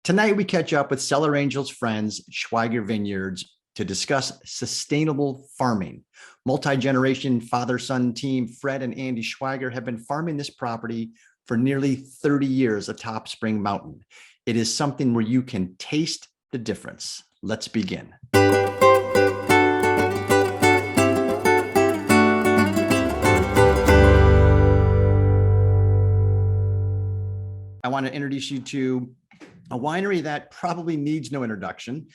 Tonight, we catch up with Cellar Angels friends, Schweiger Vineyards, to discuss sustainable farming. Multi-generation father-son team Fred and Andy Schweiger have been farming this property for nearly 30 years atop Spring Mountain. It is something where you can taste the difference. Let's begin. I want to introduce you to a winery that probably needs no introduction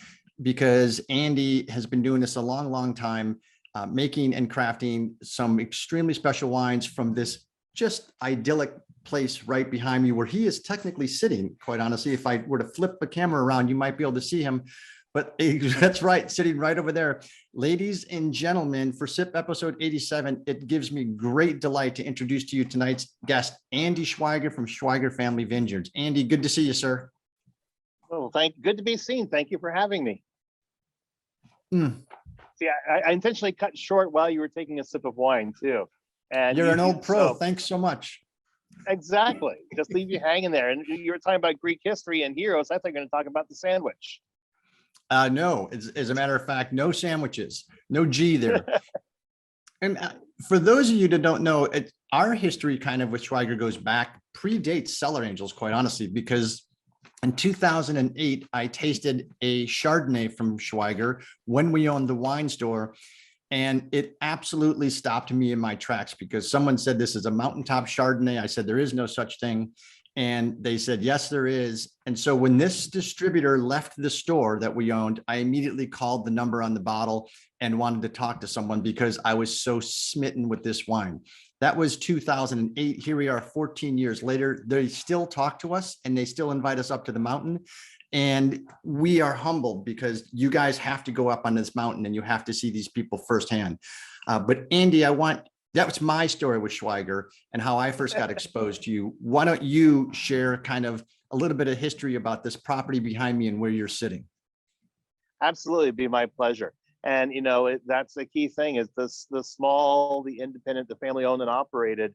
because Andy has been doing this a long, long time, making and crafting some extremely special wines from this just idyllic place right behind me where he is technically sitting. Quite honestly, if I were to flip the camera around, you might be able to see him, but that's right, sitting right over there. Ladies and gentlemen, for SIP episode 87, it gives me great delight to introduce to you tonight's guest, Andy Schweiger from Schweiger Family Vineyards. Andy, good to see you, sir. Oh, good to be seen. Thank you for having me. See, I intentionally cut short while you were taking a sip of wine too. And you're an old pro. Thanks so much. Exactly. Just leave you hanging there. And you were talking about Greek history and heroes. I thought you were going to talk about the sandwich. No, as a matter of fact, no sandwiches, no G there. And for those of you that don't know, our history kind of with Schweiger goes back, predates Cellar Angels, quite honestly, because in 2008, I tasted a Chardonnay from Schweiger when we owned the wine store, and it absolutely stopped me in my tracks because someone said this is a mountaintop Chardonnay. I said, there is no such thing. And they said, yes, there is. And so when this distributor left the store that we owned, I immediately called the number on the bottle and wanted to talk to someone because I was so smitten with this wine. That was 2008. Here we are 14 years later. They still talk to us and they still invite us up to the mountain. And we are humbled because you guys have to go up on this mountain and you have to see these people firsthand. But Andy, that was my story with Schweiger and how I first got exposed to you. Why don't you share kind of a little bit of history about this property behind me and where you're sitting? Absolutely, it'd be my pleasure. And that's the key thing is the small, the independent, the family owned and operated.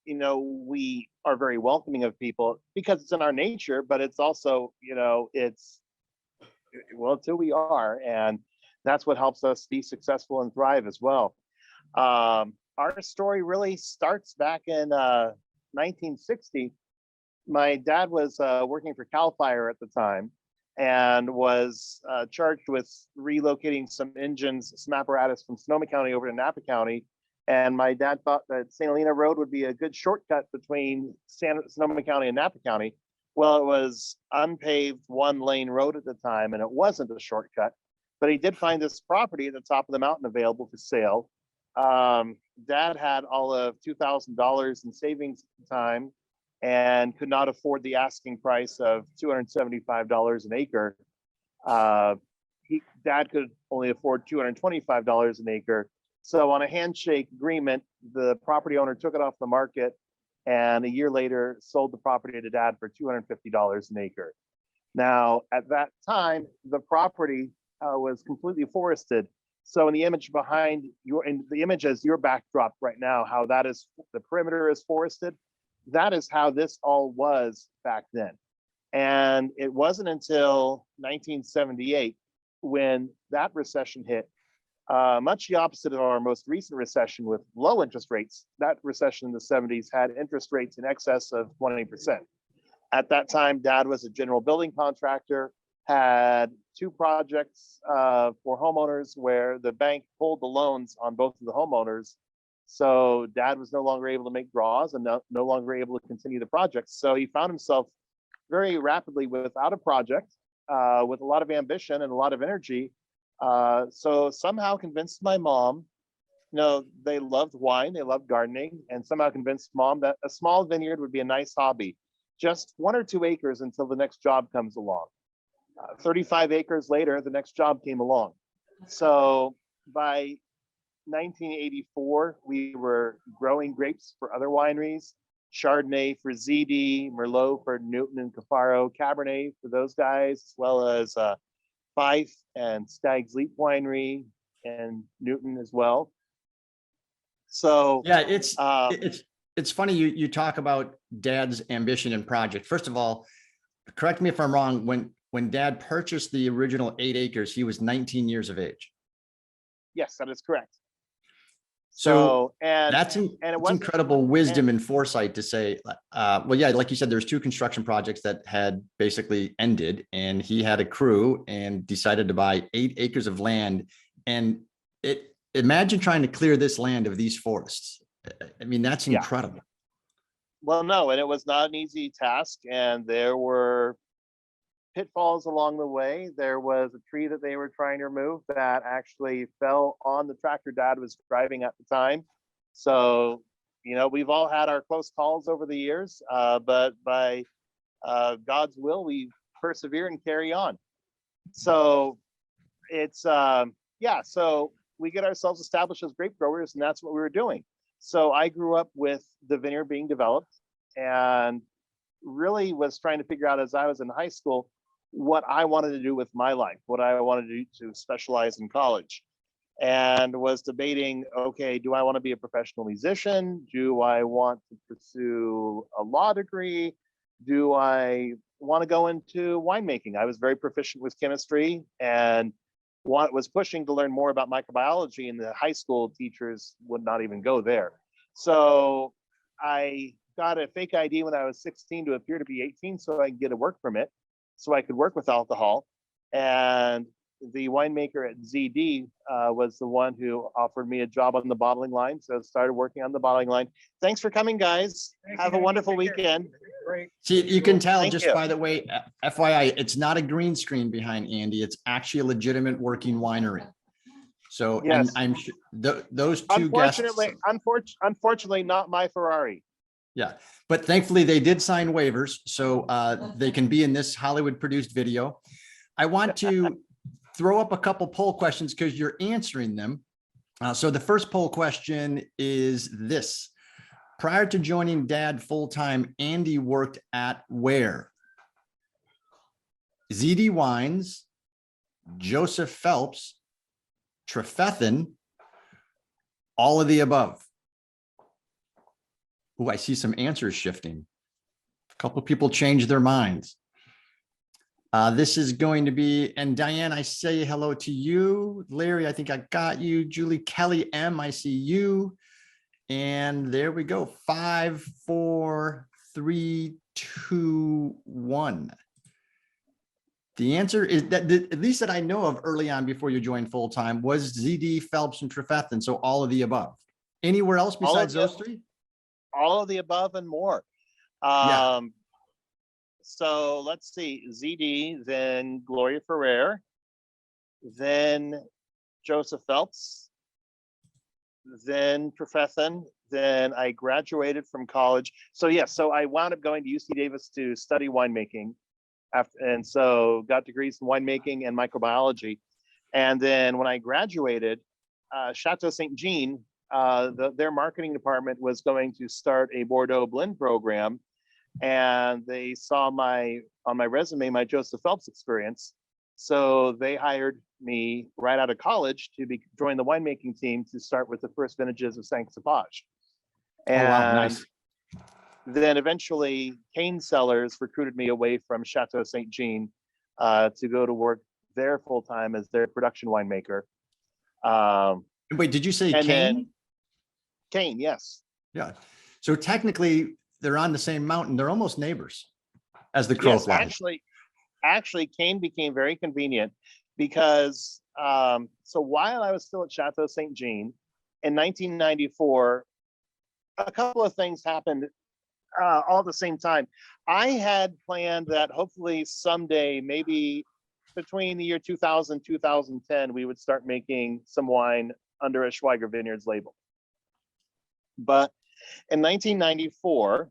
We are very welcoming of people because it's in our nature, but it's also, it's who we are, and that's what helps us be successful and thrive as well. Our story really starts back in 1960. My dad was working for Cal Fire at the time and was charged with relocating some engines, some apparatus from Sonoma County over to Napa County. And my dad thought that St. Helena Road would be a good shortcut between Sonoma County and Napa County. Well, it was unpaved one-lane road at the time, and it wasn't a shortcut. But he did find this property at the top of the mountain available for sale. Dad had all of $2,000 in savings at the time and could not afford the asking price of $275 an acre. Dad could only afford $225 an acre. So on a handshake agreement, the property owner took it off the market and a year later sold the property to Dad for $250 an acre. Now, at that time, the property was completely forested. So in the image behind the image as your backdrop right now, how that is, the perimeter is forested, that is how this all was back then. And it wasn't until 1978 when that recession hit, much the opposite of our most recent recession with low interest rates. That recession in the 70s had interest rates in excess of 20%. At that time, Dad was a general building contractor, had two projects for homeowners where the bank pulled the loans on both of the homeowners. So Dad was no longer able to make draws and no longer able to continue the projects. So he found himself very rapidly without a project, with a lot of ambition and a lot of energy. So somehow convinced my mom, they loved wine, they loved gardening, and somehow convinced Mom that a small vineyard would be a nice hobby. Just 1 or 2 acres until the next job comes along. 35 acres later, the next job came along. So by 1984, we were growing grapes for other wineries, Chardonnay for ZD, Merlot for Newton and Cafaro, Cabernet for those guys, as well as Fife and Stag's Leap Winery and Newton as well. So yeah, it's funny you talk about Dad's ambition and project. First of all, correct me if I'm wrong, when Dad purchased the original 8 acres, he was 19 years of age. Yes, that is correct. So and that's it it's wasn't, incredible wisdom and and foresight to say, well, yeah, like you said, there's 2 construction projects that had basically ended, and he had a crew and decided to buy 8 acres of land. And imagine trying to clear this land of these forests. I mean, that's yeah, incredible. well, no, and it was not an easy task, and there were pitfalls along the way. There was a tree that they were trying to remove that actually fell on the tractor Dad was driving at the time. So, we've all had our close calls over the years, but by God's will, we persevere and carry on. So it's, yeah, so we get ourselves established as grape growers, and that's what we were doing. So I grew up with the vineyard being developed, and really was trying to figure out as I was in high school what I wanted to do with my life, what I wanted to do to specialize in college, and was debating, okay, do I want to be a professional musician? Do I want to pursue a law degree? Do I want to go into winemaking? I was very proficient with chemistry and was pushing to learn more about microbiology, and the high school teachers would not even go there. So I got a fake ID when I was 16 to appear to be 18 so I could get a work permit, so I could work with alcohol. And the winemaker at ZD was the one who offered me a job on the bottling line. So I started working on the bottling line. Thanks for coming, guys. Have a wonderful weekend. Great. See, you can tell, Thank just you. by the way, FYI, it's not a green screen behind Andy. It's actually a legitimate working winery. So, and Yes. I'm sure those 2 guests. Unfortunately, not my Ferrari. Yeah, but thankfully they did sign waivers, so they can be in this Hollywood produced video. I want to throw up a couple poll questions because you're answering them. So the first poll question is this: prior to joining Dad full-time, Andy worked at where? ZD Wines, Joseph Phelps, Trefethen, all of the above. Oh, I see some answers shifting. A couple of people changed their minds. This is going to be, and Diane, I say hello to you. Larry, I think I got you. Julie, Kelly M, I see you. And there we go. 5, 4, 3, 2, 1. The answer is that, at least that I know of early on before you joined full-time, was ZD, Phelps, and Trefethen. So all of the above. Anywhere else besides those 3? All of the above and more. Yeah. So let's see, ZD, then Gloria Ferrer, then Joseph Phelps, then Trefethen, then I graduated from college. So yes, so I wound up going to UC Davis to study winemaking, and so got degrees in winemaking and microbiology. And then when I graduated, Chateau Saint Jean, their marketing department was going to start a Bordeaux blend program, and they saw on my resume my Joseph Phelps experience, so they hired me right out of college to join the winemaking team to start with the first vintages of Cinq Cépages. And Oh, wow, nice. Then eventually Kane Cellars recruited me away from Chateau Saint Jean to go to work there full time as their production winemaker. Wait, did you say and then Kane? Kane, yes. Yeah. So technically they're on the same mountain. They're almost neighbors as the crow Yes, flies. actually, Kane became very convenient because so while I was still at Chateau Saint Jean in 1994, a couple of things happened all at the same time. I had planned that hopefully someday, maybe between the year 2000 2010, we would start making some wine under a Schweiger Vineyards label. But in 1994,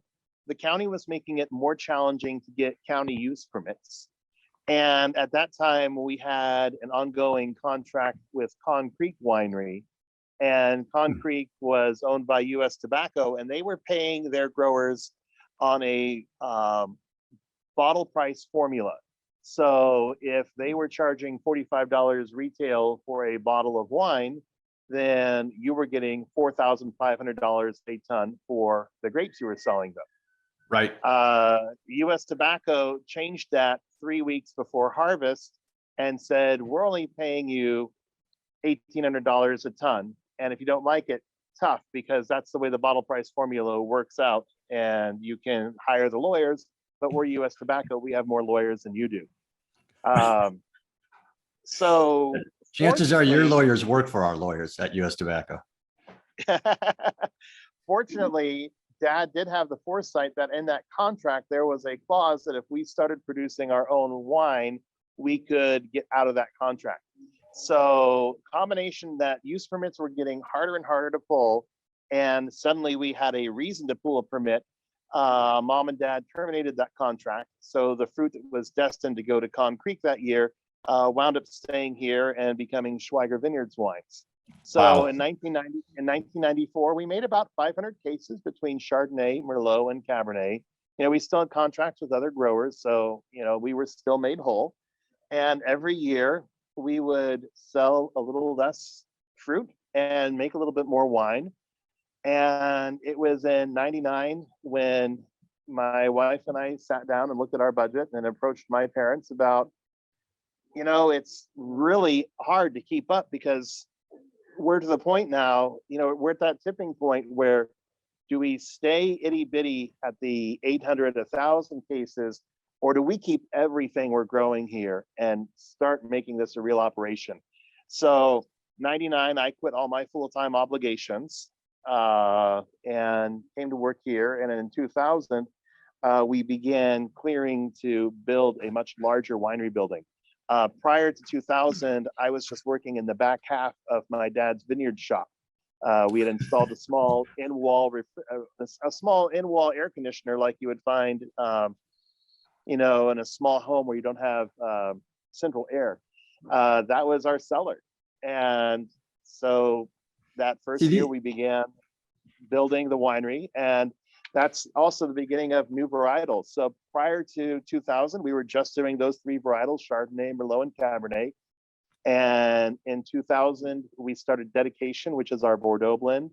the county was making it more challenging to get county use permits. And at that time, we had an ongoing contract with Con Creek Winery. And Con Creek was owned by US Tobacco, and they were paying their growers on a bottle price formula. So if they were charging $45 retail for a bottle of wine, then you were getting $4,500 a ton for the grapes you were selling them. Right. US Tobacco changed that 3 weeks before harvest and said, we're only paying you $1,800 a ton. And if you don't like it, tough, because that's the way the bottle price formula works out. And you can hire the lawyers, but we're US Tobacco. We have more lawyers than you do. So Chances are your lawyers work for our lawyers at US Tobacco. Fortunately, Dad did have the foresight that in that contract, there was a clause that if we started producing our own wine, we could get out of that contract. So combination that use permits were getting harder and harder to pull, and suddenly we had a reason to pull a permit. Mom and Dad terminated that contract. So the fruit that was destined to go to Con Creek that year wound up staying here and becoming Schweiger Vineyards wines. So Wow. in 1994, we made about 500 cases between Chardonnay, Merlot, and Cabernet. We still had contracts with other growers, so we were still made whole. And every year we would sell a little less fruit and make a little bit more wine. And it was in '99 when my wife and I sat down and looked at our budget and approached my parents about, it's really hard to keep up, because we're to the point now, we're at that tipping point where do we stay itty bitty at the 800, 1,000 cases, or do we keep everything we're growing here and start making this a real operation? So '99, I quit all my full-time obligations and came to work here. And in 2000, we began clearing to build a much larger winery building. Prior to 2000, I was just working in the back half of my dad's vineyard shop. We had installed a small in-wall air conditioner like you would find, in a small home where you don't have central air. That was our cellar. And so that first year we began building the winery, and that's also the beginning of new varietals. So prior to 2000, we were just doing those 3 varietals, Chardonnay, Merlot, and Cabernet. And in 2000, we started Dedication, which is our Bordeaux blend.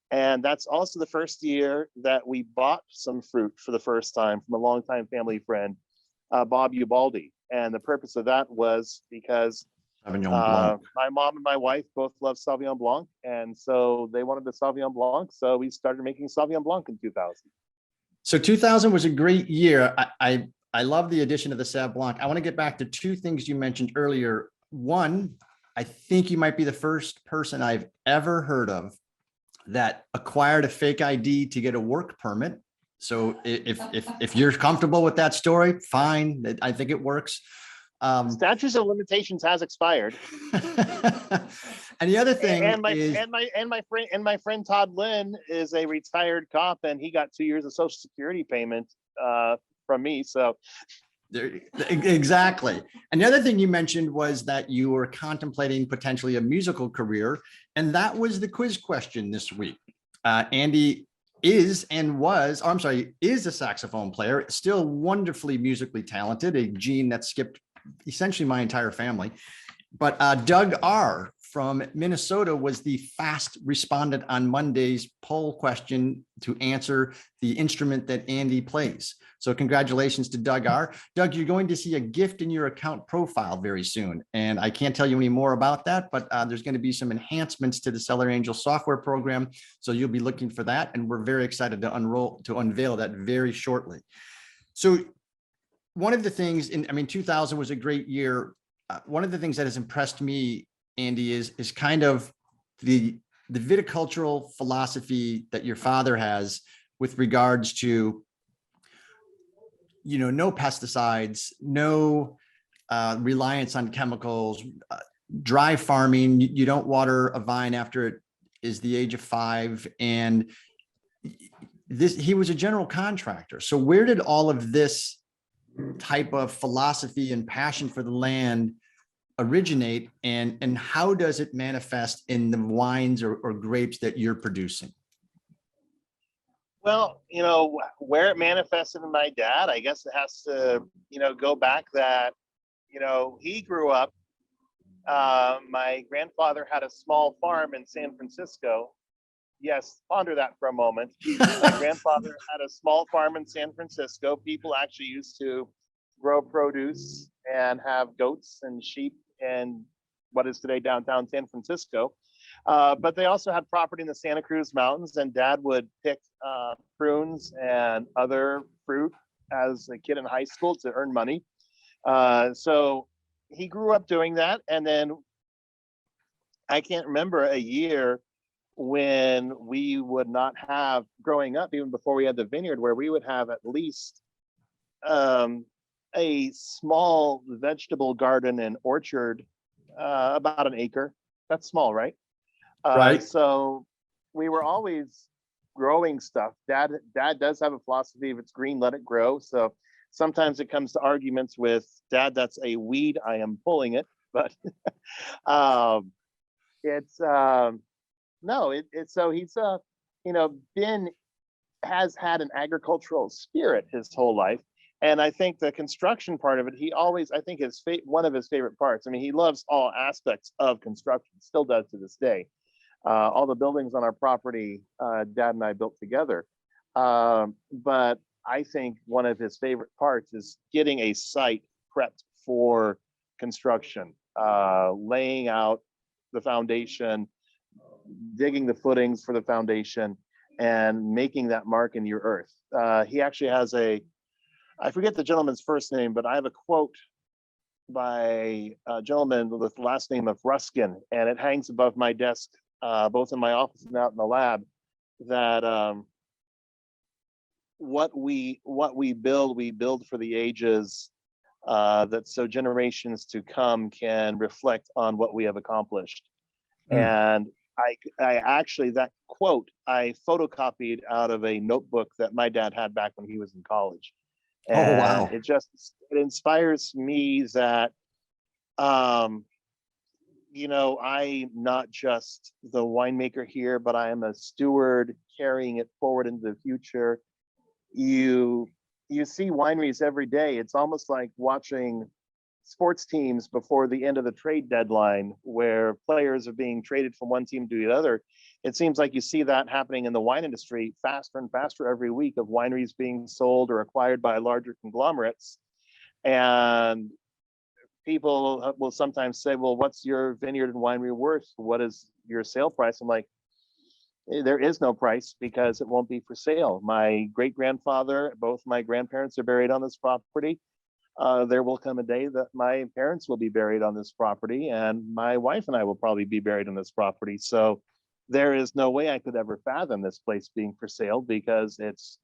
And that's also the first year that we bought some fruit for the first time from a longtime family friend, Bob Ubaldi. And the purpose of that was because my mom and my wife both love Sauvignon Blanc. And so they wanted the Sauvignon Blanc. So we started making Sauvignon Blanc in 2000. So 2000 was a great year. I love the addition of the Sauv Blanc. I want to get back to 2 things you mentioned earlier. One, I think you might be the first person I've ever heard of that acquired a fake ID to get a work permit. So if you're comfortable with that story, fine. I think it works. Statutes of limitations has expired. And the other thing my friend Todd Lynn is a retired cop, and he got 2 years of Social Security payment from me. So exactly. And the other thing you mentioned was that you were contemplating potentially a musical career, and that was the quiz question this week. Andy is a saxophone player, still wonderfully musically talented, a gene that skipped essentially my entire family. But Doug R. from Minnesota was the fast respondent on Monday's poll question to answer the instrument that Andy plays. So congratulations to Doug R. Doug, you're going to see a gift in your account profile very soon. And I can't tell you any more about that, but there's going to be some enhancements to the Cellar Angels software program. So you'll be looking for that. And we're very excited to unveil that very shortly. So one of the things 2000 was a great year. One of the things that has impressed me, Andy, is kind of the viticultural philosophy that your father has with regards to, no pesticides, no reliance on chemicals, dry farming. You don't water a vine after it is the age of 5. And he was a general contractor. So where did all of this type of philosophy and passion for the land originate, and how does it manifest in the wines or grapes that you're producing? Well, where it manifested in my dad, I guess it has to, go back that, he grew up. My grandfather had a small farm in San Francisco, Yes, ponder that for a moment. My grandfather had a small farm in San Francisco. People actually used to grow produce and have goats and sheep in what is today downtown San Francisco. But they also had property in the Santa Cruz Mountains, and Dad would pick prunes and other fruit as a kid in high school to earn money. So he grew up doing that. And then I can't remember a year when we would not have, growing up, even before we had the vineyard, where we would have at least a small vegetable garden and orchard, about an acre. That's small, right? Right. So we were always growing stuff. Dad does have a philosophy: if it's green, let it grow. So sometimes it comes to arguments with Dad, that's a weed, I am pulling it. But it's no, it's so he's been has had an agricultural spirit his whole life. And I think the construction part of it, he always, I think one of his favorite parts. I mean, he loves all aspects of construction, still does to this day. All the buildings on our property, Dad and I built together. But I think one of his favorite parts is getting a site prepped for construction, laying out the foundation, digging the footings for the foundation, and making that mark in your earth. He actually has I forget the gentleman's first name, but I have a quote by a gentleman with the last name of Ruskin, and it hangs above my desk, both in my office and out in the lab, that what we build, we build for the ages, that so generations to come can reflect on what we have accomplished. And I actually, that quote, I photocopied out of a notebook that my dad had back when he was in college. And Oh, wow. it inspires me that, I'm not just the winemaker here, but I am a steward carrying it forward into the future. You see wineries every day. It's almost like watching sports teams before the end of the trade deadline, where players are being traded from one team to the other. It seems like you see that happening in the wine industry faster and faster every week, of wineries being sold or acquired by larger conglomerates. And people will sometimes say, well, what's your vineyard and winery worth? What is your sale price? I'm like, there is no price, because it won't be for sale. My great grandfather, both my grandparents are buried on this property. There will come a day that my parents will be buried on this property, and my wife and I will probably be buried on this property. So there is no way I could ever fathom this place being for sale, because it's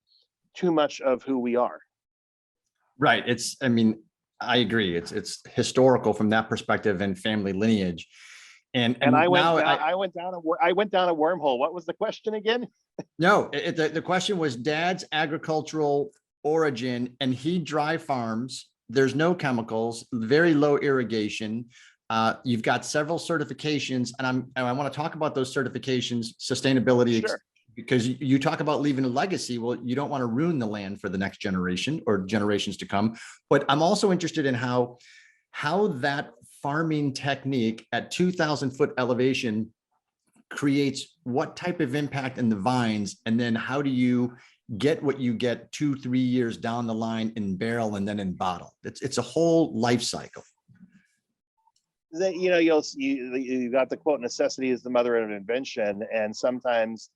too much of who we are. Right. I mean, I agree. It's historical from that perspective and family lineage. And I went down a wormhole. What was the question again? No, the question was Dad's agricultural origin, and he dry farms. There's no chemicals, very low irrigation. You've got several certifications, and I want to talk about those certifications, sustainability, Sure. Because you talk about leaving a legacy. Well, you don't want to ruin the land for the next generation or generations to come. But I'm also interested in how that farming technique at 2,000 foot elevation creates what type of impact in the vines, and then how do you get what you get 2-3 years down the line in barrel and then in bottle? It's a whole life cycle. You got the quote, necessity is the mother of invention, and sometimes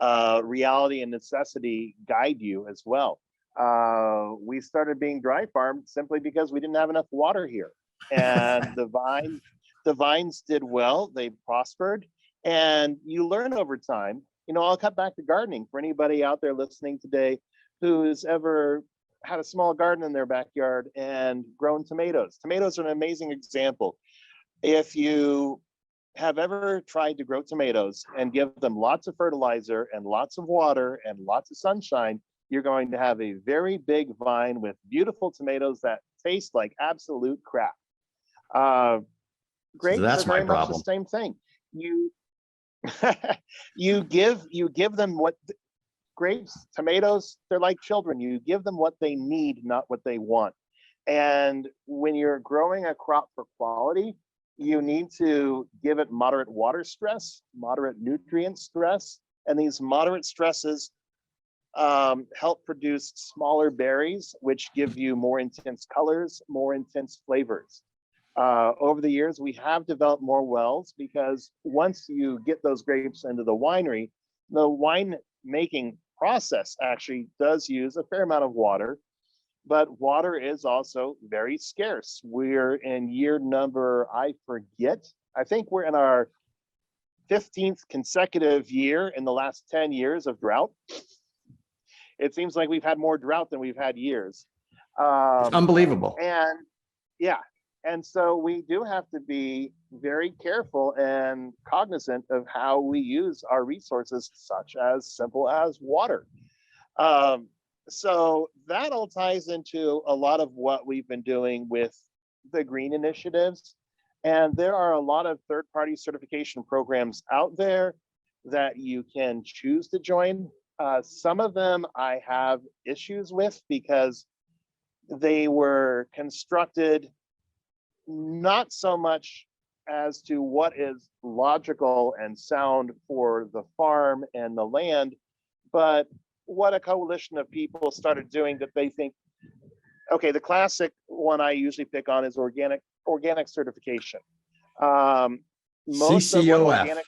reality and necessity guide you as well. We started being dry farmed simply because we didn't have enough water here, and the vines did well, they prospered, and you learn over time. I'll cut back to gardening for anybody out there listening today who's ever had a small garden in their backyard and grown tomatoes. Tomatoes are an amazing example. If you have ever tried to grow tomatoes and give them lots of fertilizer and lots of water and lots of sunshine, you're going to have a very big vine with beautiful tomatoes that taste like absolute crap. Grapes So that's are very my much problem. the same thing. You give them what grapes, tomatoes, they're like children. You give them what they need, not what they want. And when you're growing a crop for quality, you need to give it moderate water stress, moderate nutrient stress, And these moderate stresses help produce smaller berries, which give you more intense colors, more intense flavors. Over the years, we have developed more wells because once you get those grapes into the winery, the wine making process actually does use a fair amount of water, but water is also very scarce. We're in year number, I forget, I think we're in our 15th consecutive year in the last 10 years of drought. It seems like we've had more drought than we've had years. It's unbelievable. And yeah, and so we do have to be very careful and cognizant of how we use our resources, such as simple as water. So that all ties into a lot of what we've been doing with the green initiatives. And there are a lot of third-party certification programs out there that you can choose to join. Some of them I have issues with because they were constructed not so much as to what is logical and sound for the farm and the land, but what a coalition of people started doing that they think, okay, the classic one I usually pick on is organic certification. Most CCOF. of organic,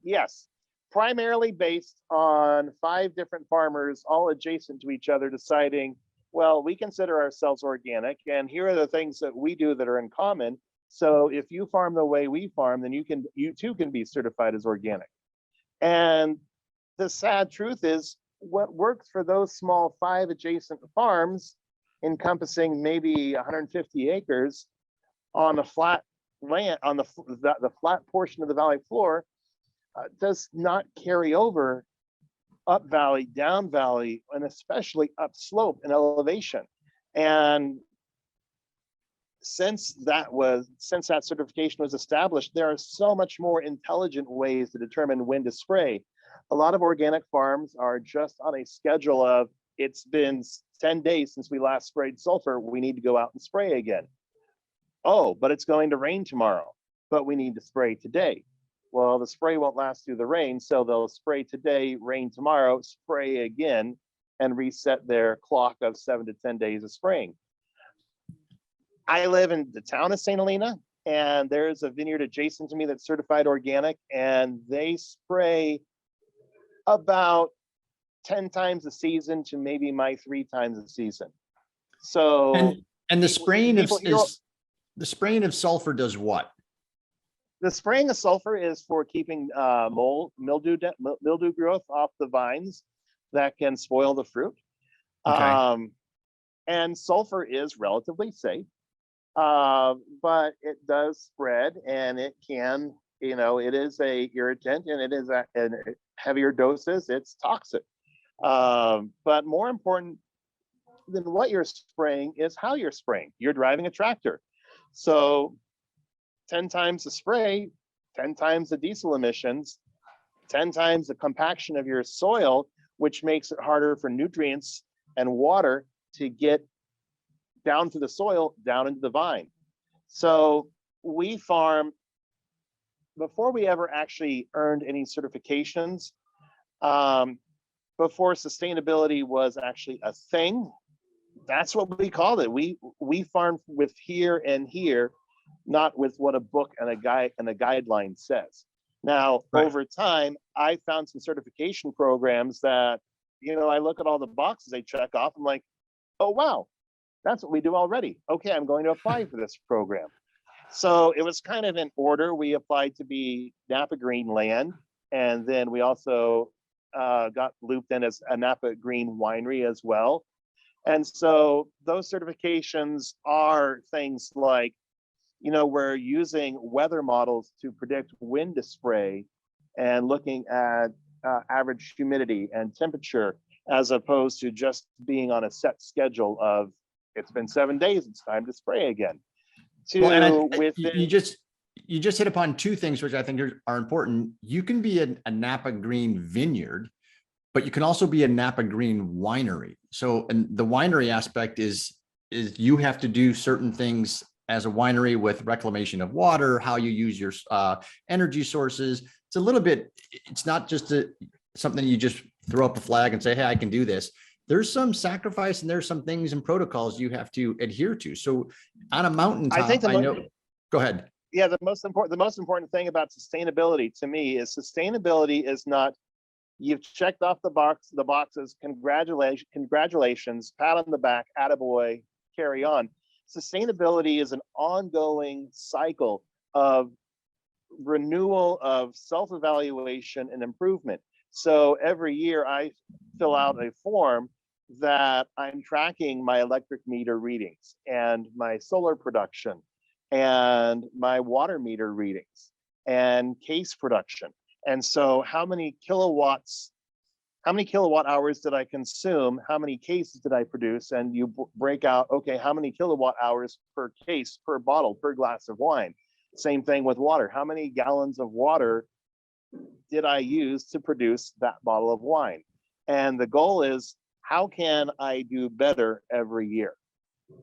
yes, primarily based on 5 different farmers, all adjacent to each other, deciding, well, we consider ourselves organic, and here are the things that we do that are in common. So if you farm the way we farm, then you too can be certified as organic. And the sad truth is, what works for those small 5 adjacent farms, encompassing maybe 150 acres on a flat land, on the flat portion of the valley floor, does not carry over up valley, down valley, and especially up slope and elevation. And since that certification was established, there are so much more intelligent ways to determine when to spray. A lot of organic farms are just on a schedule of, it's been 10 days since we last sprayed sulfur, we need to go out and spray again. Oh, but it's going to rain tomorrow, but we need to spray today. Well, the spray won't last through the rain, so they'll spray today, rain tomorrow, spray again, and reset their clock of 7 to 10 days of spraying. I live in the town of St. Helena, and there's a vineyard adjacent to me that's certified organic, and they spray about 10 times a season to maybe my 3 times a season. So and the spraying the spraying of sulfur does what? The spraying of sulfur is for keeping mildew growth off the vines that can spoil the fruit. Okay. And sulfur is relatively safe, but it does spread, and it can, it is a irritant, and it is in heavier doses, it's toxic. But more important than what you're spraying is how you're spraying. You're driving a tractor. So 10 times the spray, 10 times the diesel emissions, 10 times the compaction of your soil, which makes it harder for nutrients and water to get down to the soil, down into the vine. So we farm, before we ever actually earned any certifications, before sustainability was actually a thing, that's what we called it. We farmed with here and here, not with what a book and a guideline says. Now, right. Over time, I found some certification programs that, I look at all the boxes they check off. I'm like, oh, wow, that's what we do already. Okay, I'm going to apply for this program. So it was kind of in order. We applied to be Napa Green land, and then we also got looped in as a Napa Green winery as well. And so those certifications are things like, we're using weather models to predict when to spray and looking at average humidity and temperature, as opposed to just being on a set schedule of, it's been 7 days, it's time to spray again. You just hit upon 2 things which I think are important. You can be a Napa Green vineyard, but you can also be a Napa Green winery. So, and the winery aspect is you have to do certain things as a winery with reclamation of water, how you use your energy sources. It's a little bit, it's not just something you just throw up a flag and say, hey, I can do this. There's some sacrifice and there's some things and protocols you have to adhere to. So on a mountaintop, I think I know, go ahead. Yeah, the most important thing about sustainability to me is sustainability is not, you've checked off the boxes, congratulations, pat on the back, attaboy, carry on. Sustainability is an ongoing cycle of renewal, of self-evaluation and improvement. So every year I fill out a form that I'm tracking my electric meter readings and my solar production and my water meter readings and case production. And so how many kilowatt hours did I consume? How many cases did I produce? And you break out, okay, how many kilowatt hours per case, per bottle, per glass of wine? Same thing with water. How many gallons of water did I use to produce that bottle of wine? And the goal is, how can I do better every year?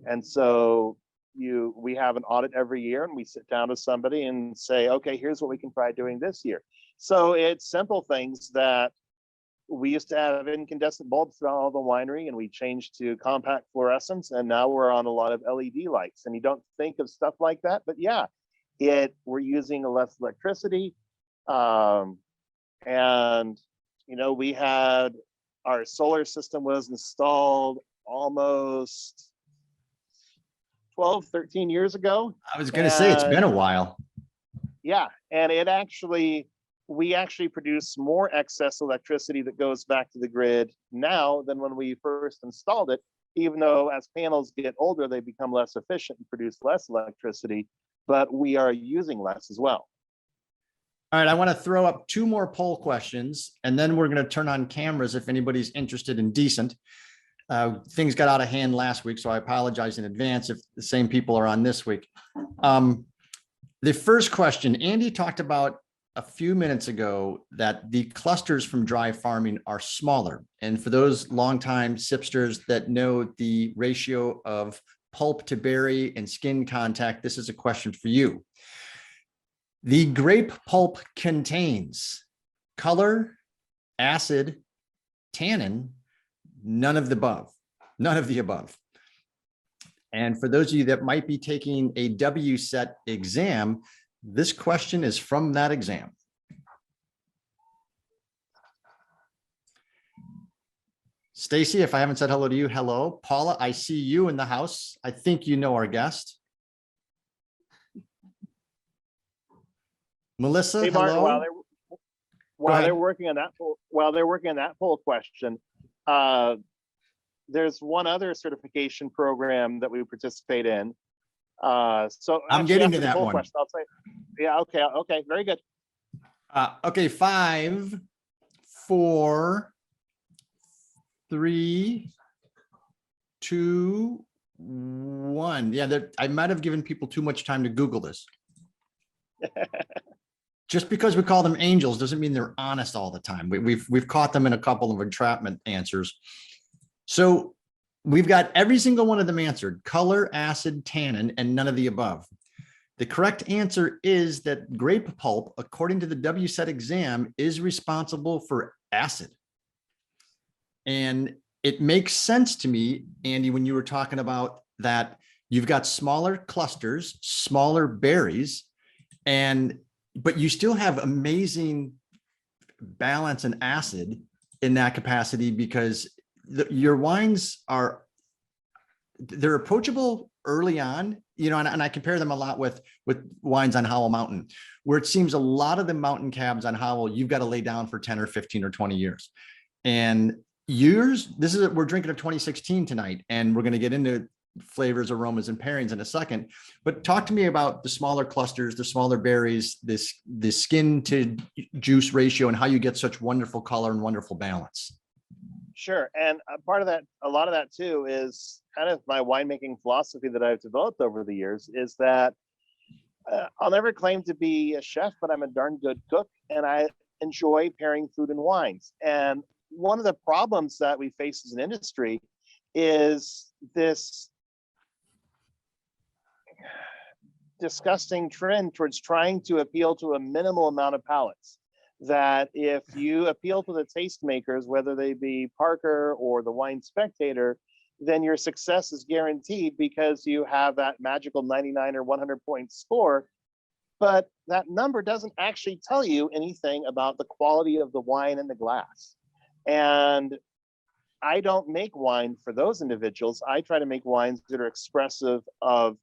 And so we have an audit every year, and we sit down with somebody and say, okay, here's what we can try doing this year. So it's simple things that we used to have incandescent bulbs throughout all the winery, and we changed to compact fluorescence, and now we're on a lot of LED lights. And you don't think of stuff like that, but yeah, we're using less electricity. And we had our solar system was installed almost 12, 13 years ago. I was going to say, it's been a while. Yeah, and we actually produce more excess electricity that goes back to the grid now than when we first installed it, even though as panels get older, they become less efficient and produce less electricity, but we are using less as well. All right, I want to throw up 2 more poll questions, and then we're going to turn on cameras if anybody's interested in decent. Things got out of hand last week, so I apologize in advance if the same people are on this week. The first question, Andy talked about a few minutes ago that the clusters from dry farming are smaller. And for those longtime sipsters that know the ratio of pulp to berry and skin contact, this is a question for you. The grape pulp contains color, acid, tannin, none of the above. And for those of you that might be taking a WSET exam, this question is from that exam. Stacy, if I haven't said hello to you, hello. Paula, I see you in the house. I think you know our guest. Melissa, hey, Martin, hello. While they're working on that poll question, there's one other certification program that we participate in. So I'm getting to that one. Question, I'll say, yeah, okay, very good. Okay, 5, 4, 3, 2, 1. Yeah, I might have given people too much time to Google this. Just because we call them angels doesn't mean they're honest all the time. We've caught them in a couple of entrapment answers. So we've got every single one of them answered: color, acid, tannin, and none of the above. The correct answer is that grape pulp, according to the WSET exam, is responsible for acid. And it makes sense to me, Andy, when you were talking about that you've got smaller clusters, smaller berries, but you still have amazing balance and acid in that capacity, because your wines they're approachable early on, and I compare them a lot with wines on Howell Mountain, where it seems a lot of the mountain cabs on Howell, you've got to lay down for 10 or 15 or 20 years. And we're drinking a 2016 tonight, and we're going to get into flavors, aromas, and pairings in a second. But talk to me about the smaller clusters, the smaller berries, this skin to juice ratio, and how you get such wonderful color and wonderful balance. Sure. And a lot of that too is kind of my winemaking philosophy that I've developed over the years, is that I'll never claim to be a chef, but I'm a darn good cook, and I enjoy pairing food and wines. And one of the problems that we face as an industry is this disgusting trend towards trying to appeal to a minimal amount of palates. that if you appeal to the tastemakers, whether they be Parker or the Wine Spectator, then your success is guaranteed because you have that magical 99 or 100 point score. But that number doesn't actually tell you anything about the quality of the wine in the glass. And I don't make wine for those individuals. I try to make wines that are expressive of,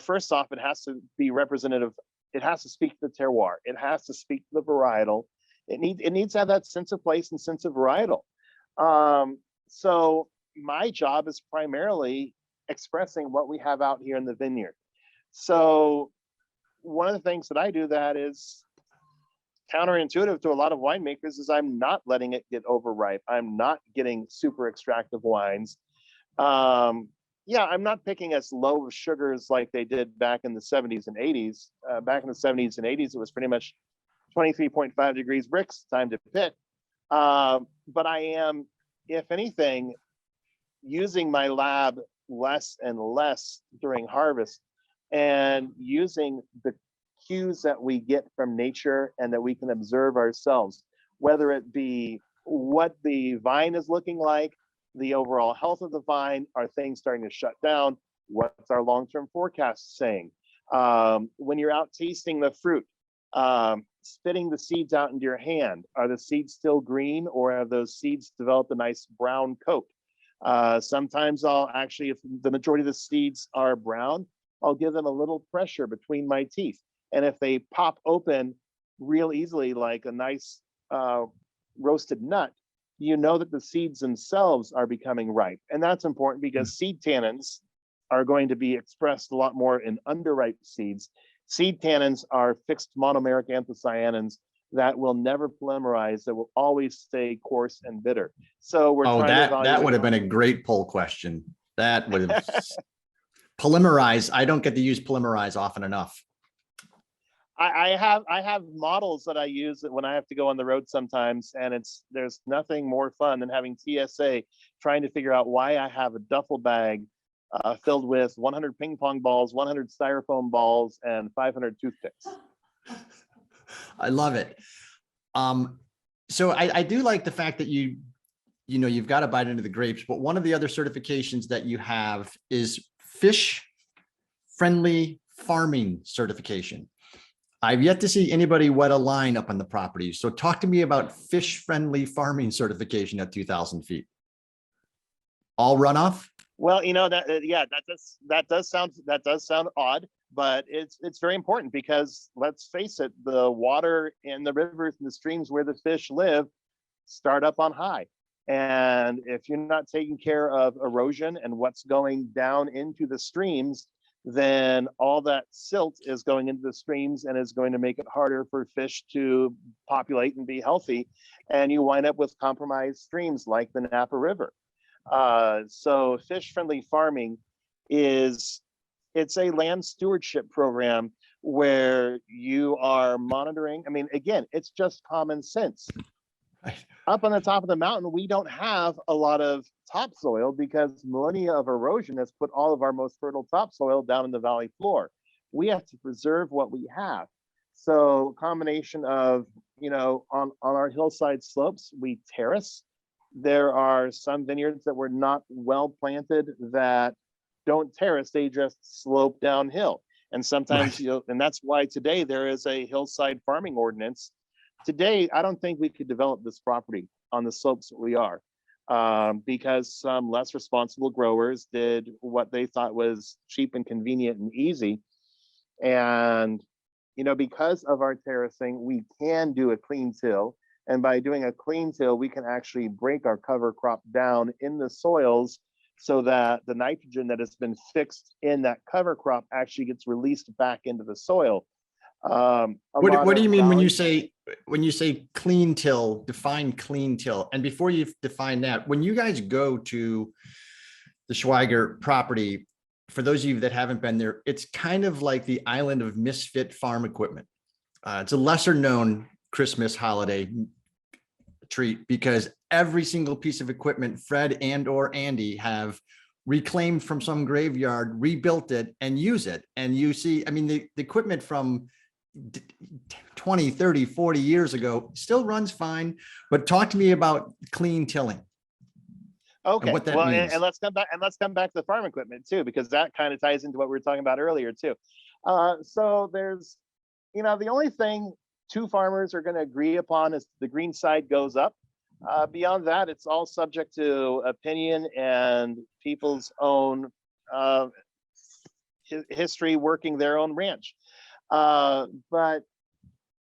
first off, it has to be representative. It has to speak to the terroir. It has to speak to the varietal. It needs to have that sense of place and sense of varietal. So my job is primarily expressing what we have out here in the vineyard. So one of the things that I do that is counterintuitive to a lot of winemakers is I'm not letting it get overripe. I'm not getting super extractive wines. I'm not picking as low of sugars like they did back in the 70s and 80s. Back in the 70s and 80s, it was pretty much 23.5 degrees Brix, time to pick. But I am, if anything, using my lab less and less during harvest and using the cues that we get from nature and that we can observe ourselves, whether it be what the vine is looking like, the overall health of the vine, are things starting to shut down, what's our long-term forecast saying? When you're out tasting the fruit, spitting the seeds out into your hand, are the seeds still green or have those seeds developed a nice brown coat? Sometimes I'll actually, if the majority of the seeds are brown, I'll give them a little pressure between my teeth. And if they pop open real easily, like a nice roasted nut, you know that the seeds themselves are becoming ripe. And that's important because seed tannins are going to be expressed a lot more in underripe seeds. Seed tannins are fixed monomeric anthocyanins that will never polymerize, that will always stay coarse and bitter. So we're trying to evaluate. That would have been a great poll question. That would have polymerize. I don't get to use polymerize often enough. I have models that I use when I have to go on the road sometimes, and there's nothing more fun than having TSA trying to figure out why I have a duffel bag filled with 100 ping pong balls, 100 styrofoam balls, and 500 toothpicks. I love it. So I do like the fact that you've got to bite into the grapes, but one of the other certifications that you have is fish friendly farming certification. I've yet to see anybody wet a line up on the property. So talk to me about fish friendly farming certification at 2,000 feet. All runoff? Well, that does sound odd, but it's very important because let's face it, the water in the rivers and the streams where the fish live start up on high. And if you're not taking care of erosion and what's going down into the streams, then all that silt is going into the streams and is going to make it harder for fish to populate and be healthy. And you wind up with compromised streams like the Napa River. So fish-friendly farming it's a land stewardship program where you are monitoring. I mean, again, it's just common sense. Up on the top of the mountain, we don't have a lot of topsoil because millennia of erosion has put all of our most fertile topsoil down in the valley floor. We have to preserve what we have. So combination of, on our hillside slopes, we terrace. There are some vineyards that were not well planted that don't terrace, they just slope downhill. And sometimes, and that's why today there is a hillside farming ordinance. Today, I don't think we could develop this property on the slopes that we are because some less responsible growers did what they thought was cheap and convenient and easy. And, because of our terracing, we can do a clean till. And by doing a clean till, we can actually break our cover crop down in the soils so that the nitrogen that has been fixed in that cover crop actually gets released back into the soil. What do you mean when you say clean till? Define clean till. And before you define that, when you guys go to the Schweiger property, for those of you that haven't been there, it's kind of like the island of misfit farm equipment. It's a lesser known Christmas holiday treat because every single piece of equipment Fred and or Andy have reclaimed from some graveyard, rebuilt it and use it. And you see, I mean, the equipment from 20, 30, 40 years ago, still runs fine. But talk to me about clean tilling. Okay, what that well, means. and let's come back to the farm equipment too, because that kind of ties into what we were talking about earlier too. So there's, the only thing two farmers are going to agree upon is the green side goes up. Beyond that, it's all subject to opinion and people's own history working their own ranch. But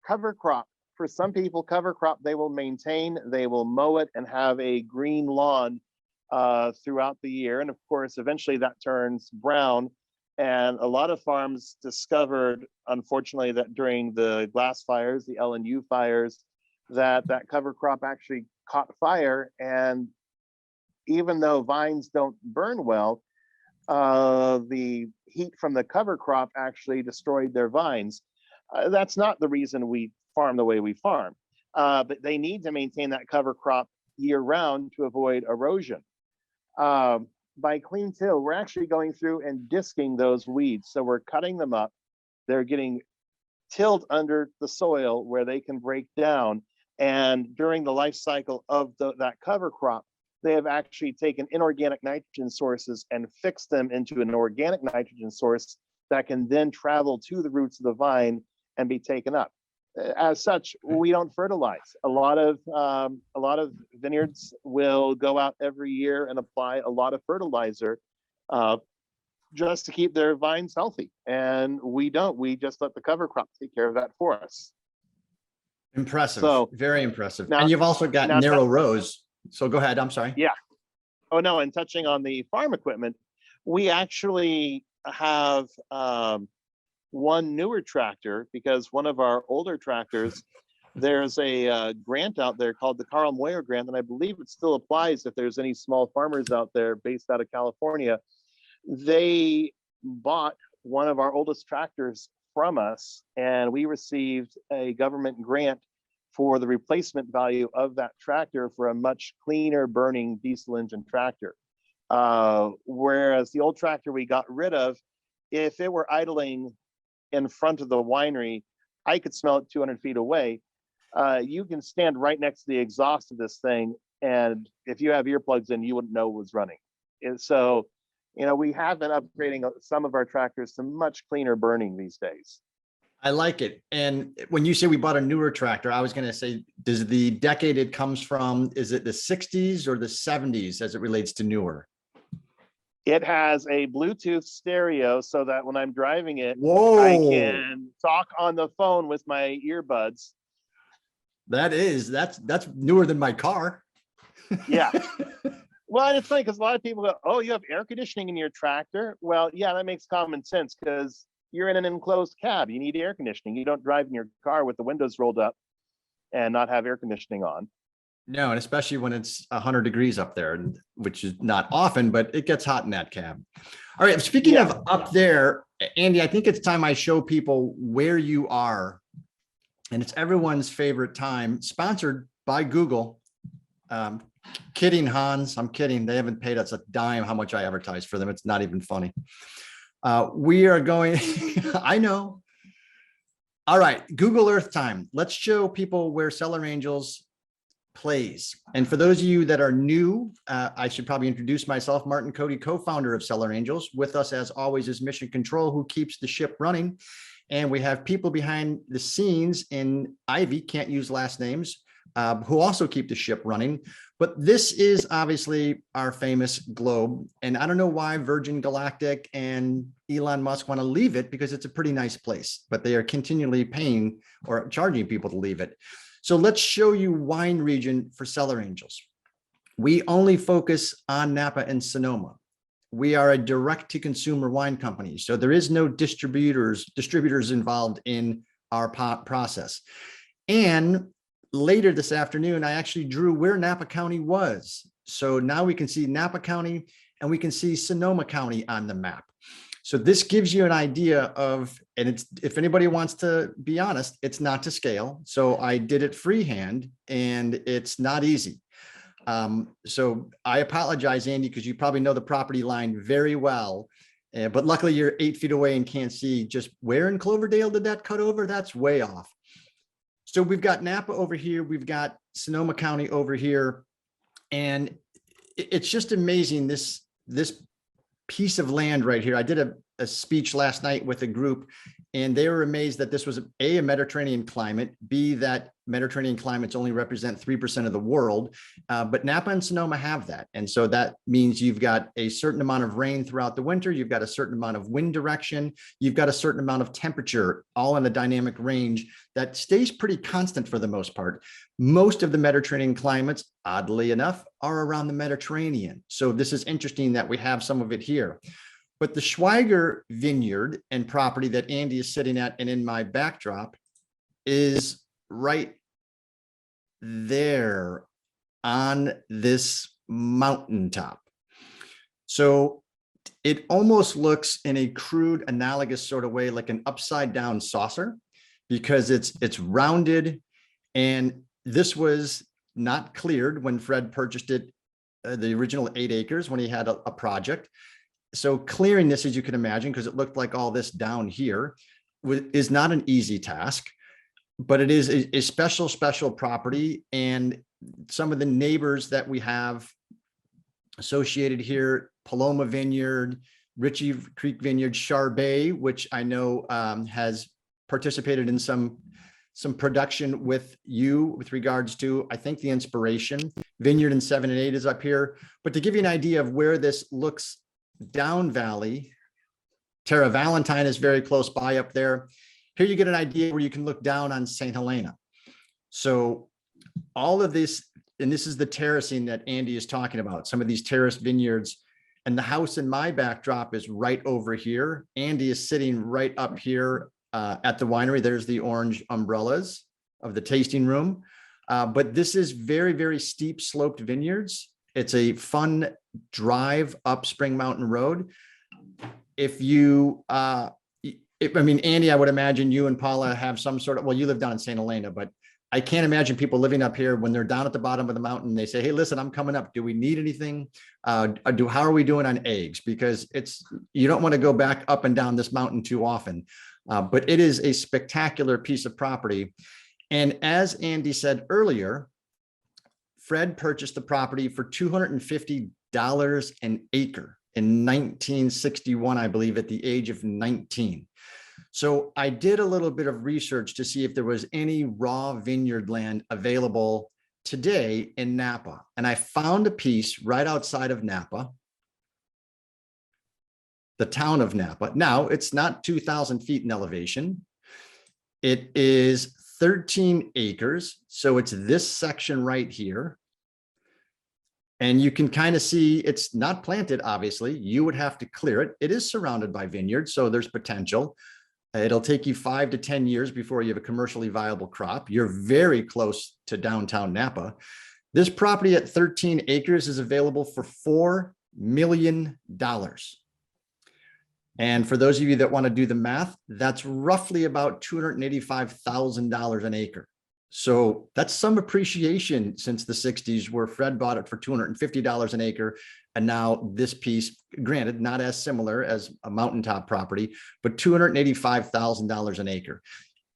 cover crop, for some people, cover crop, they will maintain, they will mow it and have a green lawn throughout the year. And of course, eventually that turns brown. And a lot of farms discovered, unfortunately, that during the glass fires, the LNU fires, that cover crop actually caught fire. And even though vines don't burn well, the heat from the cover crop actually destroyed their vines. That's not the reason we farm the way we farm, but they need to maintain that cover crop year round to avoid erosion. By clean till, we're actually going through and disking those weeds. So we're cutting them up. They're getting tilled under the soil where they can break down. And during the life cycle of that cover crop, they have actually taken inorganic nitrogen sources and fixed them into an organic nitrogen source that can then travel to the roots of the vine and be taken up. As such, we don't fertilize. A lot of vineyards will go out every year and apply a lot of fertilizer just to keep their vines healthy. And we don't. We just let the cover crop take care of that for us. Impressive. So, very impressive. now, and you've also got narrow rows. So go ahead. I'm sorry. Yeah. Oh no. And touching on the farm equipment, we actually have one newer tractor, because one of our older tractors, there's a grant out there called the Carl Moyer grant, and I believe it still applies if there's any small farmers out there based out of California. They bought one of our oldest tractors from us, and we received a government grant for the replacement value of that tractor for a much cleaner burning diesel engine tractor. Whereas the old tractor we got rid of, if it were idling in front of the winery, I could smell it 200 feet away. You can stand right next to the exhaust of this thing, and if you have earplugs in, you wouldn't know it was running. And so, we have been upgrading some of our tractors to much cleaner burning these days. I like it. And when you say we bought a newer tractor, I was going to say, does the decade it comes from, is it the 60s or the 70s as it relates to newer? It has a Bluetooth stereo so that when I'm driving it, Whoa, I can talk on the phone with my earbuds. That's newer than my car. Yeah. Well, and it's funny because a lot of people go, oh, you have air conditioning in your tractor? Well, yeah, that makes common sense because you're in an enclosed cab. You need air conditioning. You don't drive in your car with the windows rolled up and not have air conditioning on. No, and especially when it's 100 degrees up there, which is not often, but it gets hot in that cab. All right. Speaking of up there, Andy, I think it's time I show people where you are. And it's everyone's favorite time, sponsored by Google. Kidding, Hans. I'm kidding. They haven't paid us a dime how much I advertise for them. It's not even funny. We are going, I know. All right. Google Earth time. Let's show people where Cellar Angels plays. And for those of you that are new, I should probably introduce myself, Martin Cody, co-founder of Cellar Angels. With us, as always, is Mission Control, who keeps the ship running. And we have people behind the scenes in Ivy, can't use last names, who also keep the ship running. But this is obviously our famous globe. And I don't know why Virgin Galactic and Elon Musk want to leave it, because it's a pretty nice place, but they are continually paying or charging people to leave it. So let's show you wine region for Cellar Angels. We only focus on Napa and Sonoma. We are a direct to consumer wine company. So there is no distributors involved in our process. And later this afternoon, I actually drew where Napa County was. So now we can see Napa County and we can see Sonoma County on the map. So this gives you an idea of, and it's, if anybody wants to be honest, it's not to scale. So I did it freehand and it's not easy. So I apologize, Andy, because you probably know the property line very well, but luckily you're 8 feet away and can't see just where in Cloverdale did that cut over. That's way off. So we've got Napa over here, we've got Sonoma County over here, and it's just amazing, this piece of land right here. I did a speech last night with a group, and they were amazed that this was a Mediterranean climate, B, that Mediterranean climates only represent 3% of the world, but Napa and Sonoma have that. And so that means you've got a certain amount of rain throughout the winter, you've got a certain amount of wind direction, you've got a certain amount of temperature, all in a dynamic range that stays pretty constant for the most part. Most of the Mediterranean climates, oddly enough, are around the Mediterranean. So this is interesting that we have some of it here. But the Schweiger vineyard and property that Andy is sitting at and in my backdrop is right there on this mountaintop. So it almost looks in a crude, analogous sort of way like an upside down saucer, because it's rounded, and this was not cleared when Fred purchased it, the original 8 acres when he had a project. So clearing this, as you can imagine, because it looked like all this down here, is not an easy task, but it is a special property. And some of the neighbors that we have associated here, Paloma Vineyard, Ritchie Creek Vineyard, Charbet, which I know has participated in some production with you with regards to, I think, the Inspiration Vineyard in 7 and 8 is up here. But to give you an idea of where this looks down valley, Terra Valentine is very close by up there. Here you get an idea where you can look down on St. Helena. So all of this, and this is the terracing that Andy is talking about, some of these terraced vineyards, and the house in my backdrop is right over here. Andy is sitting right up here at the winery. There's the orange umbrellas of the tasting room. But this is very steep sloped vineyards. It's a fun drive up Spring Mountain Road. If you, I mean, Andy, I would imagine you and Paula have some sort of, well, you live down in St. Helena, but I can't imagine people living up here when they're down at the bottom of the mountain. They say, hey, listen, I'm coming up. Do we need anything? How are we doing on eggs? Because you don't want to go back up and down this mountain too often. But it is a spectacular piece of property. And as Andy said earlier, Fred purchased the property for $250 an acre in 1961, I believe, at the age of 19. So I did a little bit of research to see if there was any raw vineyard land available today in Napa. And I found a piece right outside of Napa, the town of Napa. Now, it's not 2,000 feet in elevation. It is 13 acres. So it's this section right here. And you can kind of see it's not planted, obviously. You would have to clear it. It is surrounded by vineyards, so there's potential. It'll take you 5 to 10 years before you have a commercially viable crop. You're very close to downtown Napa. This property at 13 acres is available for $4 million. And for those of you that want to do the math, that's roughly about $285,000 an acre. So that's some appreciation since the 60s, where Fred bought it for $250 an acre. And now this piece, granted, not as similar as a mountaintop property, but $285,000 an acre.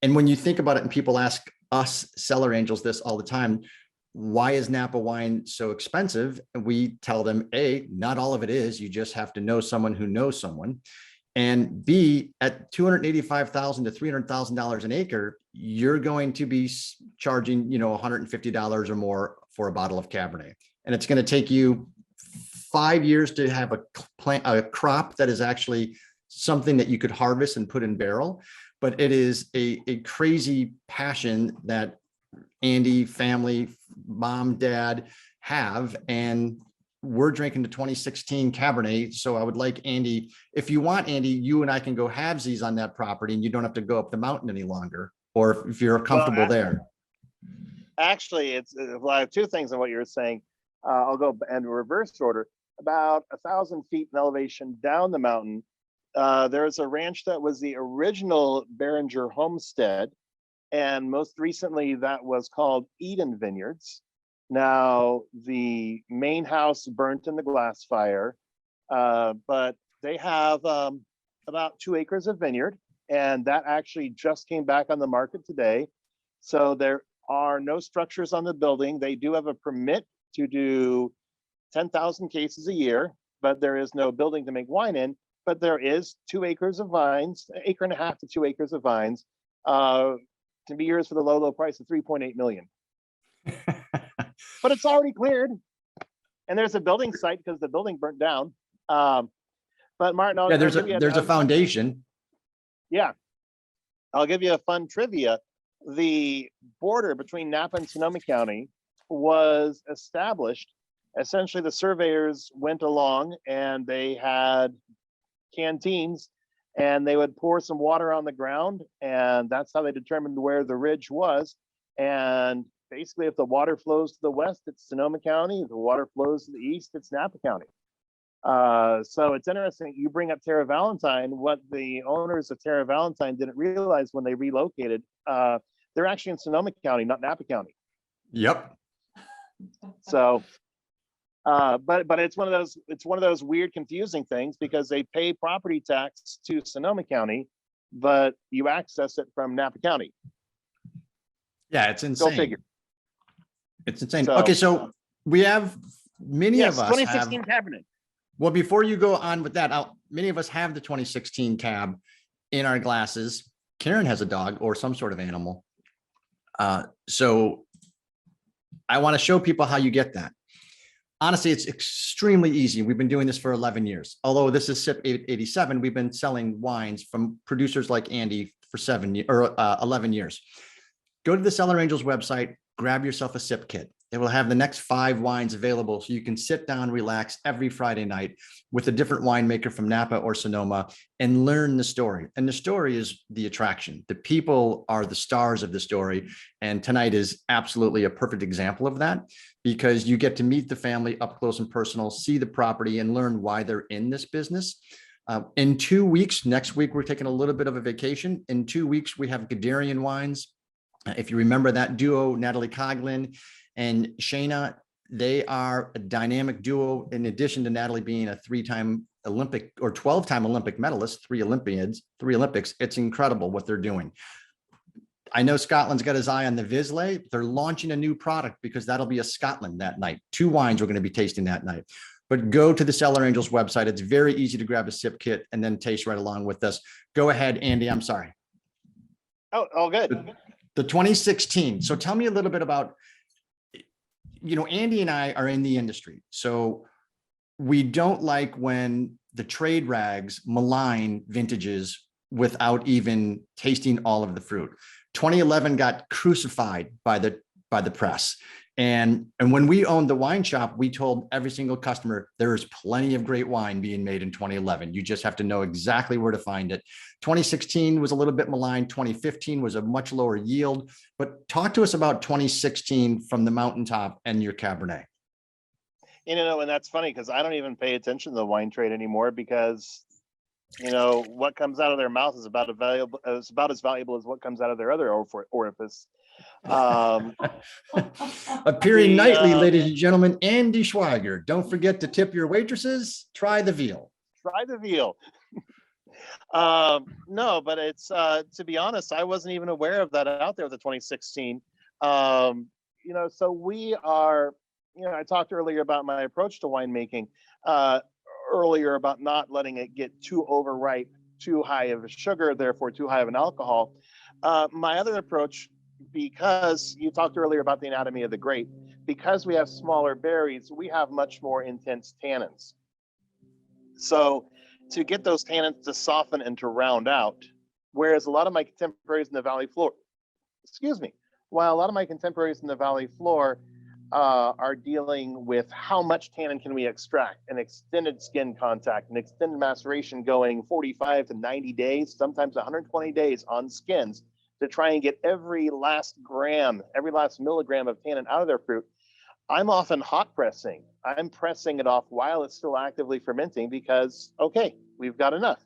And when you think about it, and people ask us Cellar Angels this all the time, why is Napa wine so expensive? And we tell them, A, not all of it is. You just have to know someone who knows someone. And B, at $285,000 to $300,000 an acre, you're going to be charging, $150 or more for a bottle of Cabernet. And it's going to take you 5 years to have a crop that is actually something that you could harvest and put in barrel. But it is a crazy passion that Andy, family, mom, dad have. And we're drinking the 2016 Cabernet. So I would like Andy, if you want, Andy, you and I can go halvesies on that property and you don't have to go up the mountain any longer. Or if you're comfortable there. Actually, I have 2 things on what you're saying. I'll go in reverse order. About 1,000 feet in elevation down the mountain, there's a ranch that was the original Behringer homestead. And most recently, that was called Eden Vineyards. Now, the main house burnt in the glass fire, but they have about 2 acres of vineyard, and that actually just came back on the market today. So there are no structures on the building. They do have a permit to do 10,000 cases a year, but there is no building to make wine in. But there is 2 acres of vines, 1.5 acres to 2 acres of vines, to be yours for the low price of 3.8 million. But it's already cleared, and there's a building site because the building burnt down. But Martin, Yeah, there's a foundation. Yeah, I'll give you a fun trivia. The border between Napa and Sonoma County was established. Essentially, the surveyors went along and they had canteens, and they would pour some water on the ground, and that's how they determined where the ridge was. And basically, if the water flows to the west, it's Sonoma County. If the water flows to the east, it's Napa County. So it's interesting you bring up Terra Valentine. What the owners of Terra Valentine didn't realize when they relocated, they're actually in Sonoma County, not Napa County. Yep. So but it's one of those weird, confusing things, because they pay property tax to Sonoma County, but you access it from Napa County. Yeah, it's insane. Go figure. It's insane. Okay, so we have many of us 2016 Cabernet. Well, before you go on with that, many of us have the 2016 cab in our glasses. Karen has a dog or some sort of animal. So I want to show people how you get that. Honestly, it's extremely easy. We've been doing this for 11 years. Although this is SIP 87, we've been selling wines from producers like Andy for 11 years. Go to the Cellar Angels website, grab yourself a SIP kit. It will have the next 5 wines available, so you can sit down, relax every Friday night with a different winemaker from Napa or Sonoma and learn the story. And the story is the attraction. The people are the stars of the story. And tonight is absolutely a perfect example of that, because you get to meet the family up close and personal, see the property, and learn why they're in this business. In 2 weeks, next week, we're taking a little bit of a vacation. In 2 weeks, we have Gadarian wines. If you remember that duo, Natalie Coughlin and Shayna, they are a dynamic duo. In addition to Natalie being a 3-time Olympic or 12-time Olympic medalist, 3 Olympics, it's incredible what they're doing. I know Scotland's got his eye on the Vizsla. They're launching a new product because that'll be a Scotland that night. 2 wines we're going to be tasting that night. But go to the Cellar Angels website. It's very easy to grab a sip kit and then taste right along with us. Go ahead, Andy. I'm sorry. Oh, all good. The 2016. So tell me a little bit about, Andy and I are in the industry. So we don't like when the trade rags malign vintages without even tasting all of the fruit. 2011 got crucified by the press. And when we owned the wine shop, we told every single customer there is plenty of great wine being made in 2011. You just have to know exactly where to find it. 2016 was a little bit maligned. 2015 was a much lower yield. But talk to us about 2016 from the mountaintop and your Cabernet. And that's funny because I don't even pay attention to the wine trade anymore, because what comes out of their mouth is about as valuable as what comes out of their other orifice. Appearing nightly, ladies and gentlemen, Andy Schweiger. Don't forget to tip your waitresses. Try the veal. No, but it's to be honest, I wasn't even aware of that out there with the 2016. So we are, I talked earlier about my approach to winemaking, earlier about not letting it get too overripe, too high of a sugar, therefore too high of an alcohol. My other approach, because you talked earlier about the anatomy of the grape, because we have smaller berries, we have much more intense tannins. So to get those tannins to soften and to round out, whereas a lot of my contemporaries in the valley floor, are dealing with how much tannin can we extract, an extended skin contact, an extended maceration going 45 to 90 days, sometimes 120 days on skins to try and get every last milligram of tannin out of their fruit. I'm often hot pressing. I'm pressing it off while it's still actively fermenting because, okay, we've got enough.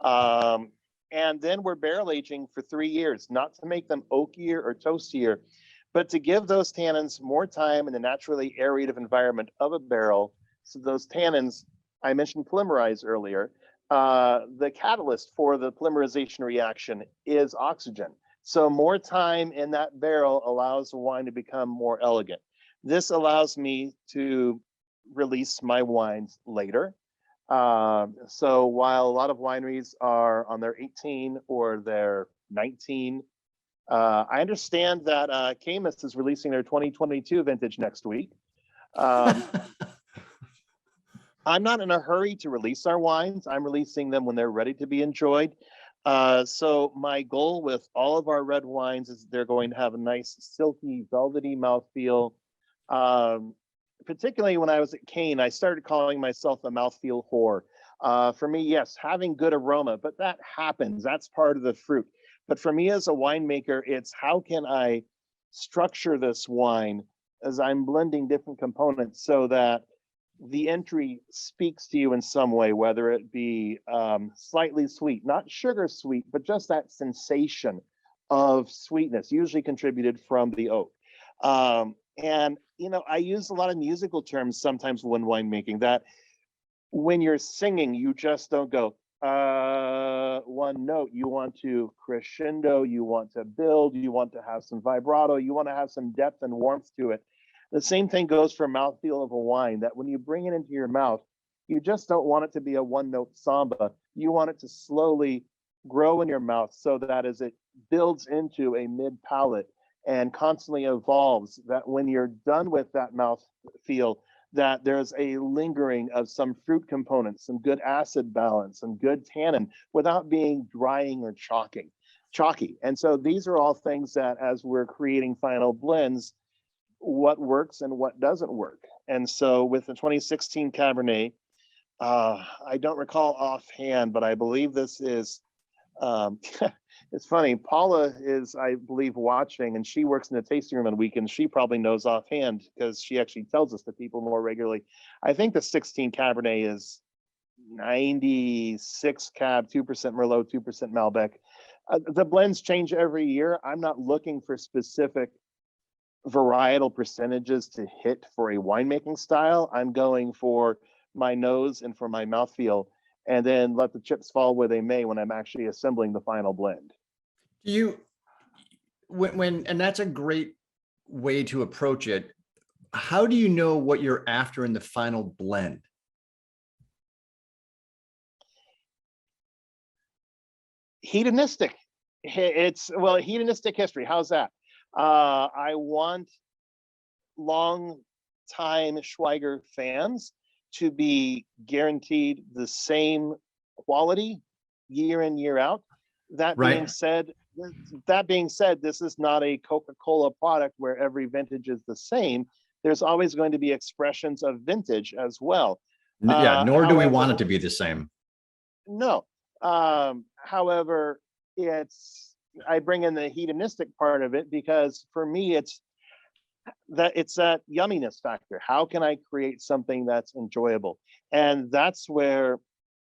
And then we're barrel aging for 3 years, not to make them oakier or toastier, but to give those tannins more time in the naturally aerative environment of a barrel. So those tannins, I mentioned polymerize earlier. The catalyst for the polymerization reaction is oxygen. So more time in that barrel allows the wine to become more elegant. This allows me to release my wines later. So while a lot of wineries are on their 18 or their 19, I understand that Caymus is releasing their 2022 vintage next week. I'm not in a hurry to release our wines. I'm releasing them when they're ready to be enjoyed. So my goal with all of our red wines is they're going to have a nice silky, velvety mouthfeel. Particularly when I was at Kane, I started calling myself a mouthfeel whore. For me, yes, having good aroma, but that happens. That's part of the fruit. But for me as a winemaker, it's how can I structure this wine as I'm blending different components so that the entry speaks to you in some way, whether it be slightly sweet, not sugar sweet, but just that sensation of sweetness, usually contributed from the oak. And, you know, I use a lot of musical terms sometimes when winemaking, that when you're singing, you just don't go one note. You want to crescendo, you want to build, you want to have some vibrato, you want to have some depth and warmth to it. The same thing goes for mouthfeel of a wine, that when you bring it into your mouth, you just don't want it to be a one-note samba. You want it to slowly grow in your mouth so that as it builds into a mid-palate and constantly evolves, that when you're done with that mouth feel, that there's a lingering of some fruit components, some good acid balance, some good tannin, without being drying or chalky. And so these are all things that as we're creating final blends, what works and what doesn't work. And so with the 2016 Cabernet, I don't recall offhand, but I believe this is, it's funny, Paula is, I believe, watching, and she works in the tasting room on weekends. She probably knows offhand because she actually tells us to people more regularly. I think the 16 Cabernet is 96 Cab, 2% Merlot, 2% Malbec. The blends change every year. I'm not looking for specific varietal percentages to hit for a winemaking style. I'm going for my nose and for my mouthfeel, and then let the chips fall where they may when I'm actually assembling the final blend. And that's a great way to approach it. How do you know what you're after in the final blend? Hedonistic. It's, well, hedonistic history. How's that? I want long time Schweiger fans to be guaranteed the same quality year in, year out. That being said, this is not a Coca-Cola product where every vintage is the same. There's always going to be expressions of vintage as well. Yeah, nor do we want it to be the same. No. However, I bring in the hedonistic part of it because for me, it's that yumminess factor. How can I create something that's enjoyable? And that's where,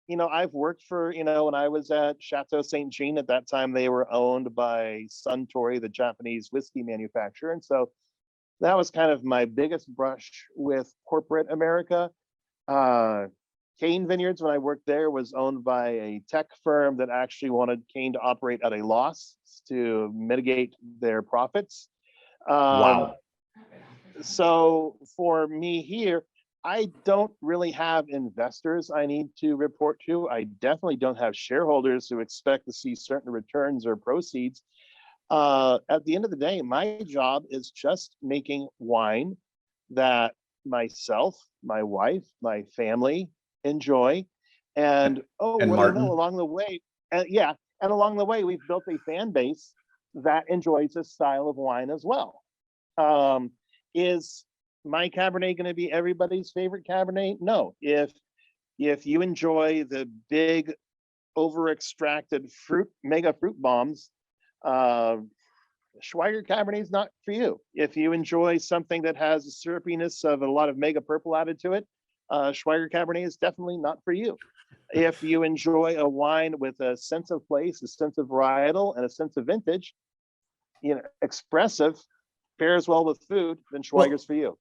you know, I've worked for, you know, when I was at Chateau St. Jean, at that time, they were owned by Suntory, the Japanese whiskey manufacturer. And so that was kind of my biggest brush with corporate America. Kane Vineyards, when I worked there, was owned by a tech firm that actually wanted Kane to operate at a loss to mitigate their profits. Wow. So for me here, I don't really have investors I need to report to. I definitely don't have shareholders who expect to see certain returns or proceeds. At the end of the day, my job is just making wine that myself, my wife, my family enjoy. And along the way, along the way, we've built a fan base that enjoys this style of wine as well. Is my Cabernet going to be everybody's favorite Cabernet? No. If you enjoy the big, over-extracted mega fruit bombs, Schweiger Cabernet is not for you. If you enjoy something that has the syrupiness of a lot of mega purple added to it, Schweiger Cabernet is definitely not for you. If you enjoy a wine with a sense of place, a sense of varietal, and a sense of vintage, you know, expressive, pairs well with food, then Schweiger's for you.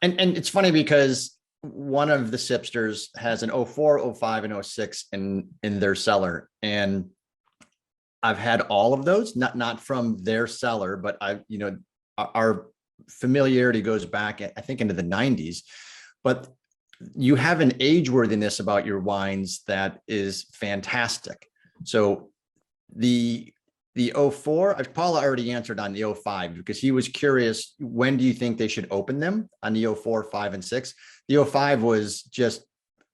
And it's funny because one of the Sipsters has an 04, 05, and 06 in their cellar. And I've had all of those, not from their cellar, but our familiarity goes back, I think, into the 90s. But you have an age worthiness about your wines that is fantastic. So the 04, Paula already answered on the 05 because he was curious, when do you think they should open them on the 04, 5, and 6? The 05 was just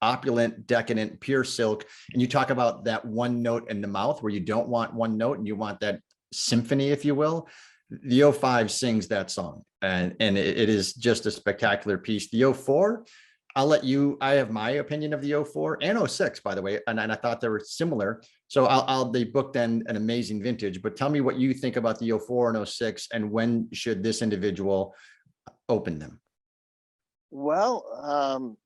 opulent, decadent, pure silk. And you talk about that one note in the mouth where you don't want one note and you want that symphony, if you will. The 05 sings that song, and it is just a spectacular piece. The 04, I'll let you, I have my opinion of the 04 and 06, by the way, and I thought they were similar. So they booked an amazing vintage, but tell me what you think about the 04 and 06, and when should this individual open them? Well,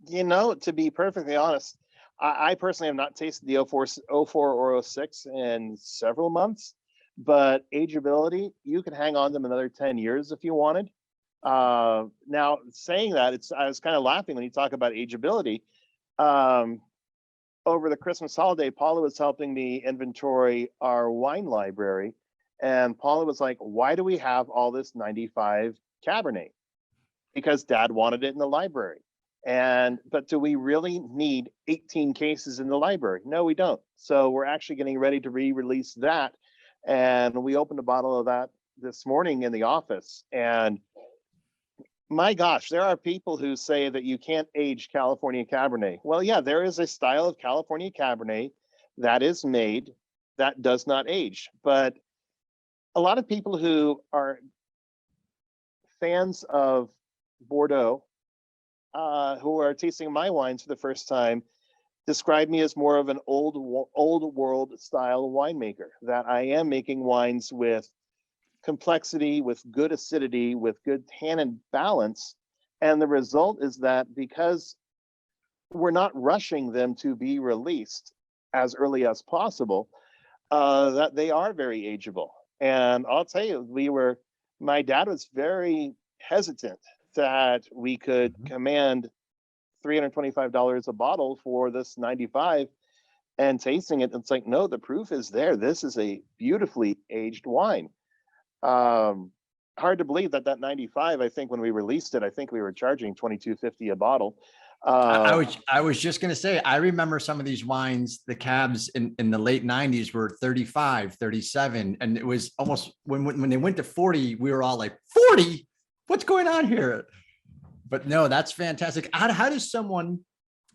to be perfectly honest, I personally have not tasted the 04 or 06 in several months, but ageability, you could hang on to them another 10 years if you wanted. Now, saying that, I was kind of laughing when you talk about ageability. Over the Christmas holiday, Paula was helping me inventory our wine library, and Paula was like, "Why do we have all this 95 Cabernet?" Because Dad wanted it in the library. But do we really need 18 cases in the library? No, we don't. So we're actually getting ready to re-release that. And we opened a bottle of that this morning in the office. And my gosh, there are people who say that you can't age California Cabernet. Well, yeah, there is a style of California Cabernet that is made that does not age. But a lot of people who are fans of Bordeaux, who are tasting my wines for the first time, describe me as more of an old world style winemaker, that I am making wines with complexity, with good acidity, with good tannin balance. And the result is that because we're not rushing them to be released as early as possible, that they are very ageable. And I'll tell you, my dad was very hesitant that we could command $325 a bottle for this 95 and tasting it. It's like, no, the proof is there. This is a beautifully aged wine. Hard to believe that 95, I think when we released it, I think we were charging $22.50 a bottle. I was just going to say, I remember some of these wines, the cabs in the late 90s were 35, 37. And it was almost when they went to 40, we were all like, 40? What's going on here? But no, that's fantastic. How does someone,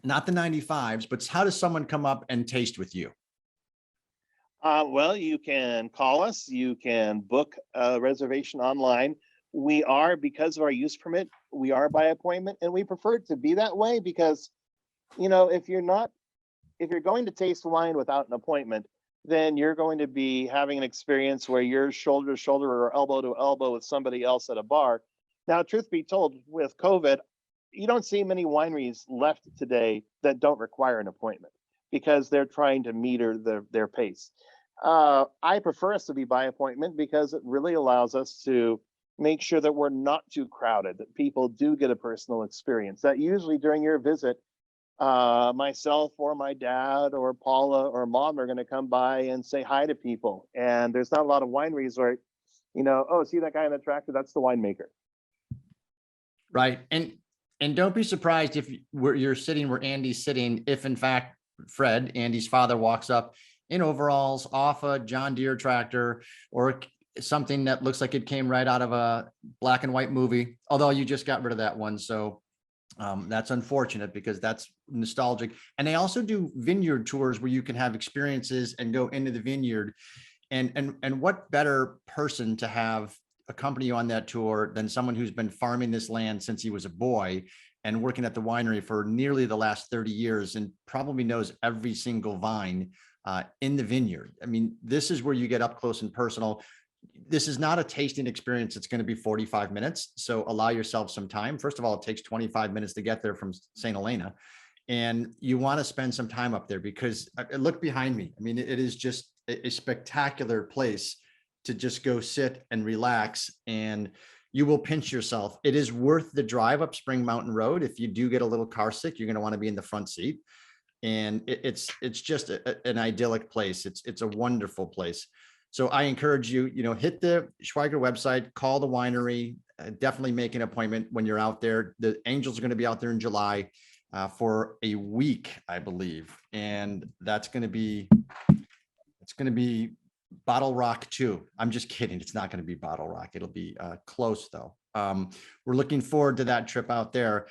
not the 95s, but how does someone come up and taste with you? Well, you can call us. You can book a reservation online. We are, because of our use permit, we are by appointment, and we prefer it to be that way because, if you're going to taste wine without an appointment, then you're going to be having an experience where you're shoulder to shoulder or elbow to elbow with somebody else at a bar. Now, truth be told, with COVID, you don't see many wineries left today that don't require an appointment because they're trying to meter their pace. I prefer us to be by appointment because it really allows us to make sure that we're not too crowded, that people do get a personal experience. That usually during your visit, myself or my dad or Paula or Mom are going to come by and say hi to people. And there's not a lot of wineries where, oh, see that guy in the tractor? That's the winemaker. Right. And don't be surprised if you're sitting where Andy's sitting, if in fact, Fred, Andy's father, walks up in overalls off a John Deere tractor or something that looks like it came right out of a black and white movie, although you just got rid of that one. So that's unfortunate because that's nostalgic. And they also do vineyard tours where you can have experiences and go into the vineyard. And what better person to have accompany you on that tour than someone who's been farming this land since he was a boy and working at the winery for nearly the last 30 years and probably knows every single vine in the vineyard. I mean, this is where you get up close and personal. This is not a tasting experience. It's going to be 45 minutes. So allow yourself some time. First of all, it takes 25 minutes to get there from St. Helena. And you want to spend some time up there because look behind me. I mean, it is just a spectacular place to just go sit and relax, and you will pinch yourself. It is worth the drive up Spring Mountain Road. If you do get a little car sick, you're going to want to be in the front seat. and it's just an idyllic place. It's a wonderful place. So I encourage you, hit the Schweiger website, call the winery, definitely make an appointment when you're out there. The Angels are going to be out there in July for a week, I believe. And it's going to be Bottle Rock too. I'm just kidding. It's not going to be Bottle Rock. It'll be close though. We're looking forward to that trip out there.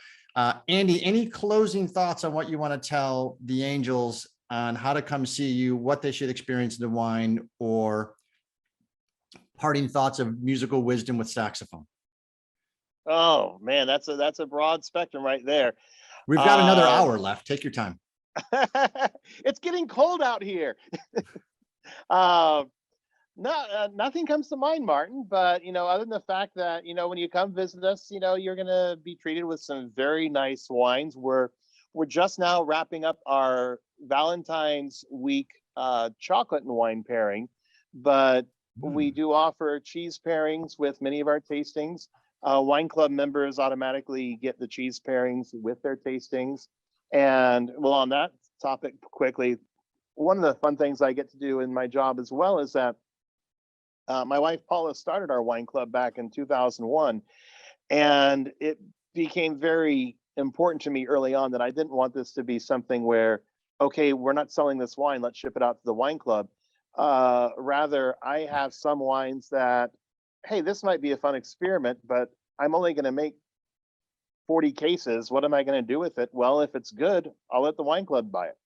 Andy, any closing thoughts on what you want to tell the Angels on how to come see you, what they should experience in the wine, or parting thoughts of musical wisdom with saxophone? Oh man, that's a broad spectrum right there. We've got another hour left. Take your time. It's getting cold out here. Nothing comes to mind, Martin, but other than the fact that when you come visit us, you're gonna be treated with some very nice wines. We're just now wrapping up our Valentine's week chocolate and wine pairing, but we do offer cheese pairings with many of our tastings. Wine club members automatically get the cheese pairings with their tastings. And well, on that topic quickly, one of the fun things I get to do in my job as well is that my wife Paula started our wine club back in 2001, and it became very important to me early on that I didn't want this to be something where, okay, we're not selling this wine, let's ship it out to the wine club. Rather, I have some wines that, hey, this might be a fun experiment, but I'm only going to make 40 cases. What am I going to do with it? Well, if it's good, I'll let the wine club buy it.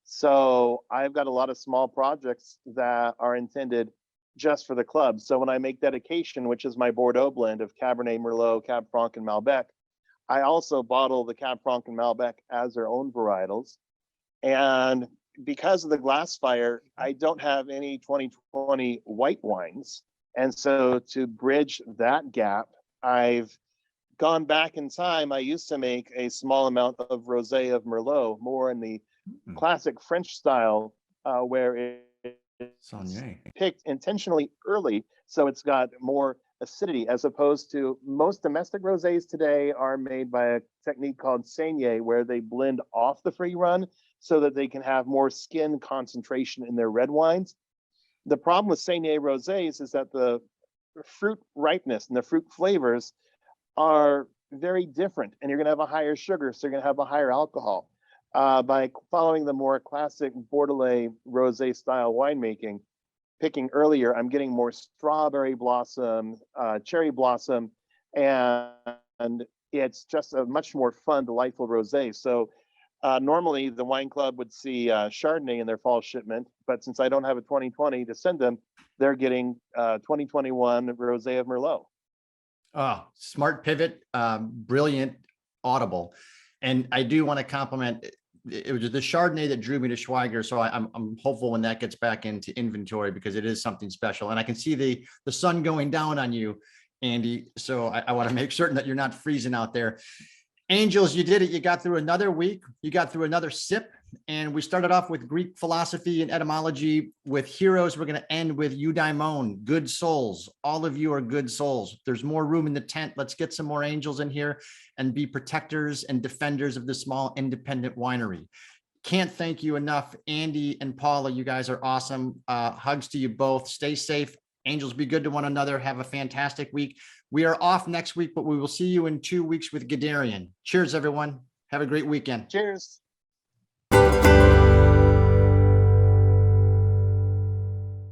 So I've got a lot of small projects that are intended just for the club. So when I make dedication, which is my Bordeaux blend of Cabernet, Merlot, Cab Franc, and Malbec, I also bottle the Cab Franc and Malbec as their own varietals. And because of the glass fire, I don't have any 2020 white wines. And so to bridge that gap, I've gone back in time. I used to make a small amount of rosé of Merlot, more in the classic French style, where it's picked intentionally early, so it's got more acidity, as opposed to most domestic rosés today are made by a technique called saignée, where they blend off the free run so that they can have more skin concentration in their red wines. The problem with saignée rosés is that the fruit ripeness and the fruit flavors are very different, and you're going to have a higher sugar, so you're going to have a higher alcohol. By following the more classic Bordelais rosé style winemaking, picking earlier, I'm getting more strawberry blossom, cherry blossom, and it's just a much more fun, delightful rosé. So normally the wine club would see Chardonnay in their fall shipment, but since I don't have a 2020 to send them, they're getting 2021 rosé of Merlot. Oh, smart pivot, brilliant, audible. And I do want to compliment, it was the Chardonnay that drew me to Schweiger. So I'm hopeful when that gets back into inventory, because it is something special. And I can see the sun going down on you, Andy. So I want to make certain that you're not freezing out there. Angels, you did it. You got through another week. You got through another sip. And we started off with Greek philosophy and etymology with heroes. We're going to end with eudaimon, good souls. All of you are good souls. There's more room in the tent. Let's get some more angels in here and be protectors and defenders of the small independent winery. Can't thank you enough, Andy and Paula. You guys are awesome. Hugs to you both. Stay safe. Angels, be good to one another. Have a fantastic week. We are off next week, but we will see you in 2 weeks with Guderian. Cheers, everyone. Have a great weekend. Cheers.